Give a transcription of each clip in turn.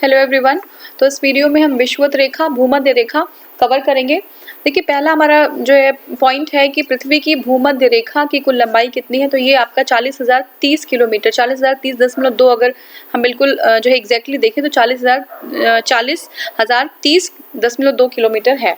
Hello everyone. तो इस video में हम विषुवत रेखा, भूमध्य रेखा कवर करेंगे। देखिए पहला हमारा जो है पॉइंट है कि पृथ्वी की भूमध्य रेखा की कुल लंबाई कितनी है, तो ये आपका 40,030 किलोमीटर, 40,030.2 अगर हम बिल्कुल जो है एग्जैक्टली देखें तो 40,030.2 किलोमीटर है।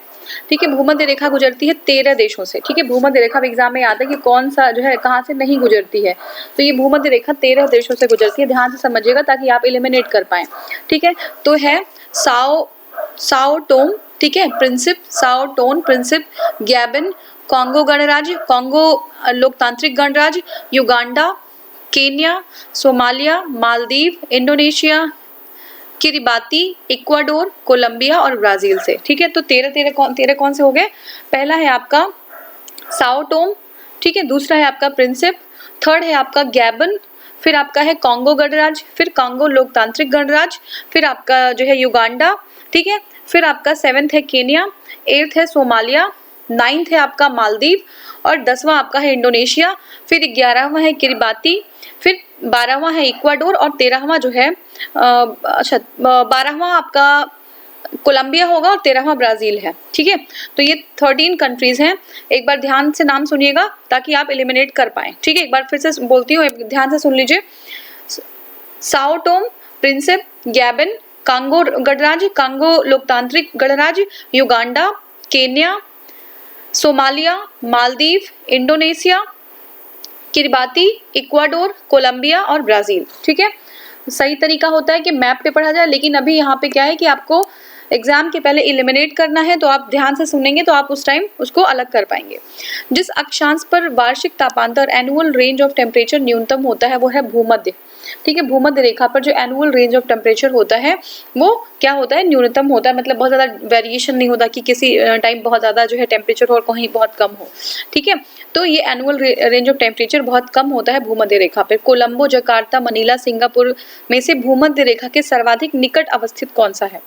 ठीक है, भूमध्य रेखा गुजरती है 13 देशों से। ठीक है, भूमध्य रेखा एग्जाम में आता है कि कौन सा जो है कहाँ से नहीं गुजरती है, तो ये भूमध्य रेखा 13 देशों से गुजरती है। ध्यान से समझिएगा ताकि आप एलिमिनेट कर पाएं। ठीक है, तो है साओ टोम, ठीक है, Principe, Sao Tome Principe, Gabon, Congo गणराज्य, कॉन्गो लोकतांत्रिक गणराज्य, Uganda, Kenya, Somalia, Maldives, Indonesia, Kiribati, Ecuador, Colombia और ब्राजील से। ठीक है, तो 13 कौन से हो गए? पहला है आपका साओ टोम, ठीक है, दूसरा है आपका प्रिंसिप, थर्ड है आपका गैबन, फिर आपका है कॉन्गो गणराज्य, फिर कॉन्गो लोकतांत्रिक गणराज्य, फिर आपका जो है युगांडा, ठीक है, फिर आपका 7th है केन्या, 8th है सोमालिया, 9th है आपका मालदीव और 10वां आपका है इंडोनेशिया, फिर 11वां है किरिबाती, फिर 12वां है इक्वाडोर और 13वां जो है 12वां आपका कोलंबिया होगा और 13वां ब्राजील है। ठीक है, तो ये 13 कंट्रीज हैं। एक बार ध्यान से नाम सुनिएगा ताकि आप एलिमिनेट कर पाएं। ठीक है, एक बार फिर से बोलती हूँ, ध्यान से सुन लीजिए। Sao Tome, Principe, Gabon, Congo गणराज्य, कॉन्गो लोकतांत्रिक गणराज्य, Uganda, Kenya, Somalia, Maldives, Indonesia, Kiribati, Ecuador, Colombia और ब्राजील। ठीक है, सही तरीका होता है कि मैप पे पढ़ा जाए, लेकिन अभी यहाँ पे क्या है कि आपको एग्जाम के पहले एलिमिनेट करना है, तो आप ध्यान से सुनेंगे तो आप उस टाइम उसको अलग कर पाएंगे। जिस अक्षांश पर वार्षिक तापांतर, एनुअल रेंज ऑफ टेम्परेचर न्यूनतम होता है वो है भूमध्य। ठीक है, भूमध्य रेखा पर जो एनुअल रेंज ऑफ टेम्परेचर होता है वो क्या होता है? न्यूनतम होता है, मतलब बहुत ज़्यादा वेरिएशन नहीं होता कि किसी टाइम बहुत ज़्यादा जो है टेम्परेचर हो और कहीं बहुत कम हो। ठीक है, तो ये एनुअल रेंज ऑफ टेम्परेचर बहुत कम होता है भूमध्य रेखा पर। कोलंबो, जकार्ता, मनीला, सिंगापुर में से भूमध्य रेखा के सर्वाधिक निकट अवस्थित कौन सा है?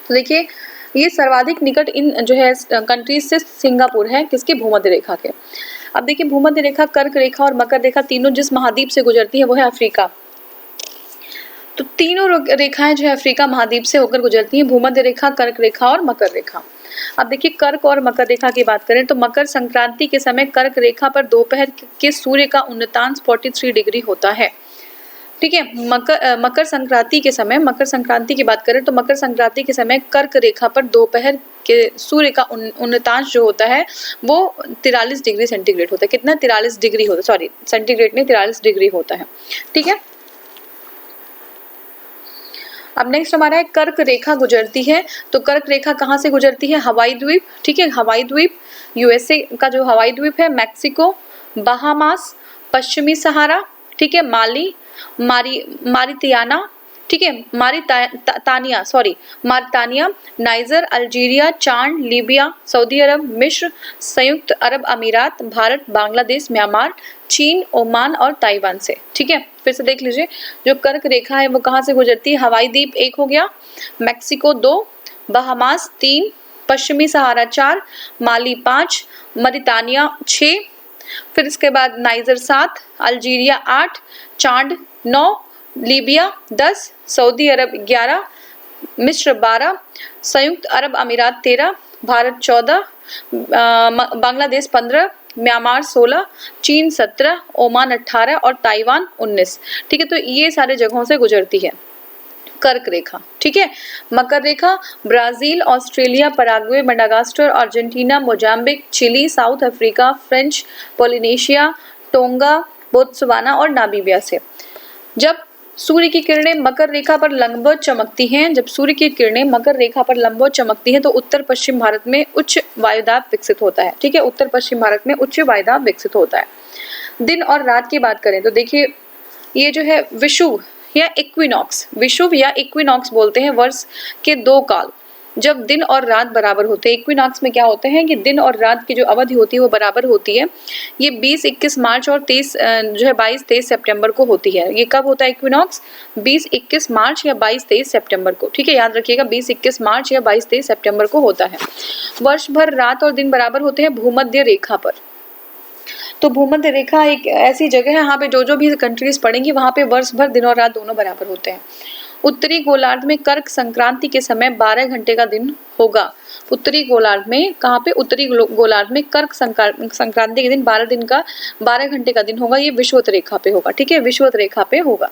तो देखिए ये सर्वाधिक निकट इन जो है कंट्रीज से सिंगापुर है, किसके? भूमध्य रेखा के। अब देखिए भूमध्य रेखा, कर्क रेखा और मकर रेखा तीनों जिस महाद्वीप से गुजरती है वो है अफ्रीका। तो तीनों रेखाएं जो है अफ्रीका महाद्वीप से होकर गुजरती हैं, भूमध्य रेखा, कर्क रेखा और मकर रेखा। अब देखिए कर्क और मकर रेखा की बात करें तो मकर संक्रांति के समय कर्क रेखा पर दोपहर के सूर्य का उन्नतांश 43 डिग्री होता है। ठीक है, मकर संक्रांति के समय, मकर संक्रांति की बात करें तो मकर संक्रांति के समय कर्क रेखा पर दोपहर के सूर्य का उन्नतांश जो होता है वो 43 डिग्री सेंटीग्रेड होता है। कितना? 43 डिग्री होता है, सॉरी सेंटीग्रेड नहीं, 43 डिग्री होता है। ठीक है, अब नेक्स्ट हमारा है कर्क रेखा गुजरती है। तो कर्क रेखा कहाँ से गुजरती है? हवाई द्वीप। ठीक है, हवाई द्वीप, यूएसए का जो हवाई द्वीप है, मैक्सिको, बहामास, पश्चिमी सहारा, ठीक है, माली, मारितानिया, ठीक है, मारितानिया, नाइजर, अल्जीरिया, चाड, लीबिया, सऊदी अरब, मिस्र, संयुक्त अरब अमीरात, भारत, बांग्लादेश, म्यांमार, चीन, ओमान और ताइवान से। ठीक है, फिर से देख लीजिए जो कर्क रेखा है वो कहाँ से गुजरती है? हवाई द्वीप 1 हो गया, मैक्सिको 2, बहामास 3, पश्चिमी सहारा 4, माली 5, मारितानिया 6, फिर इसके बाद नाइजर 7, अल्जीरिया 8, चाड 9, लीबिया 10, सऊदी अरब 11, मिस्र 12, संयुक्त अरब अमीरात 13, भारत 14, बांग्लादेश 15, म्यांमार 16, चीन 17, ओमान 18 और ताइवान 19। ठीक है, तो ये सारे जगहों से गुजरती है कर्क रेखा। ठीक है, मकर रेखा Brazil, Australia, Paraguay, Madagascar, Argentina, Mozambique, Chile, South Africa, French Polynesia, Tonga, Botswana और नामीबिया से। जब सूर्य की किरणें मकर रेखा पर लंबवत चमकती हैं, जब सूर्य की किरणें मकर रेखा पर लंबवत चमकती हैं तो उत्तर पश्चिम भारत में उच्च वायुदाब विकसित होता है। ठीक है, उत्तर पश्चिम भारत में उच्च वायुदाब विकसित होता है। दिन और रात की बात करें तो देखिए ये जो है विषुव या इक्विनॉक्स, विषुव या इक्विनॉक्स बोलते हैं वर्ष के 2 काल जब दिन और रात बराबर होते हैं। इक्विनॉक्स में क्या होते हैं कि दिन और रात की जो अवधि होती है वो बराबर होती है। ये 20-21 मार्च और 22-23 सितंबर को होती है। ये कब होता है इक्विनॉक्स? 20-21 मार्च या 22-23 सितंबर को। ठीक है, याद रखिएगा 20-21 मार्च या 22-23 सितंबर को होता है। वर्ष भर रात और दिन बराबर होते हैं भूमध्य रेखा पर। तो भूमध्य रेखा एक ऐसी जगह है यहाँ पे जो भी कंट्रीज पड़ेंगी वहाँ पे वर्ष भर दिन और रात दोनों बराबर होते हैं। उत्तरी गोलार्ध में कर्क संक्रांति के समय 12 घंटे का दिन होगा। उत्तरी गोलार्ध में, कहाँ पे? उत्तरी गोलार्ध में कर्क संक्रांति के दिन 12 घंटे का दिन होगा। ये विषुवत रेखा पे होगा, ठीक है, विषुवत रेखा पे होगा।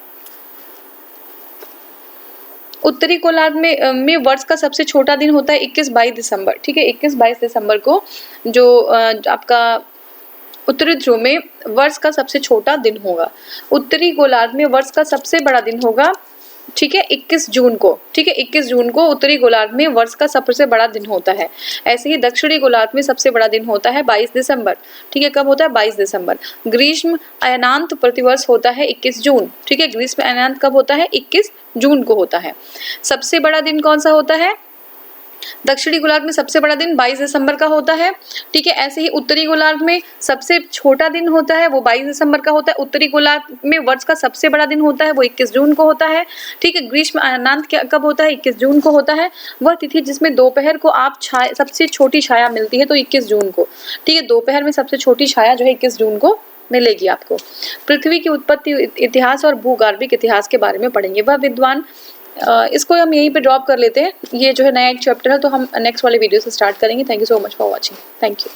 उत्तरी गोलार्ध में वर्ष का सबसे छोटा दिन होता है 21-22 दिसंबर, ठीक है, 21-22 दिसंबर को जो आपका उत्तरी ध्रुव में वर्ष का सबसे छोटा दिन होगा। उत्तरी गोलार्ध में वर्ष का सबसे बड़ा दिन होगा, ठीक है, 21 जून को, ठीक है, 21 जून को उत्तरी गोलार्ध में वर्ष का सबसे बड़ा दिन होता है। ऐसे ही दक्षिणी गोलार्ध में सबसे बड़ा दिन होता है 22 दिसंबर, ठीक है, कब होता है? 22 दिसंबर। ग्रीष्म अयनांत प्रतिवर्ष होता है 21 जून, ठीक है, ग्रीष्म अयनांत कब होता है? 21 जून को होता है। सबसे बड़ा दिन कौन सा होता है? दक्षिणी गोलार्ध में सबसे बड़ा दिन 22 दिसंबर का होता है, ठीक है। ऐसे ही उत्तरी गोलार्ध में सबसे छोटा दिन होता है, वो 22 दिसंबर का होता है। उत्तरी गोलार्ध में वर्ष का सबसे बड़ा दिन होता है, वो 21 जून को होता है, ठीक है। ग्रीष्म अयनांत कब होता है? 21 जून को होता है। वह तिथि जिसमें दोपहर को आप छाया, सबसे छोटी छाया मिलती है, तो 21 जून को, ठीक है, दोपहर में सबसे छोटी छाया जो है 21 जून को मिलेगी आपको। पृथ्वी की उत्पत्ति इतिहास और भूगर्भिक इतिहास के बारे में पढ़ेंगे। वह विद्वान, इसको हम यहीं पे ड्रॉप कर लेते हैं। ये जो है नया एक चैप्टर है, तो हम नेक्स्ट वाले वीडियो से स्टार्ट करेंगे। Thank you so much for watching. Thank you.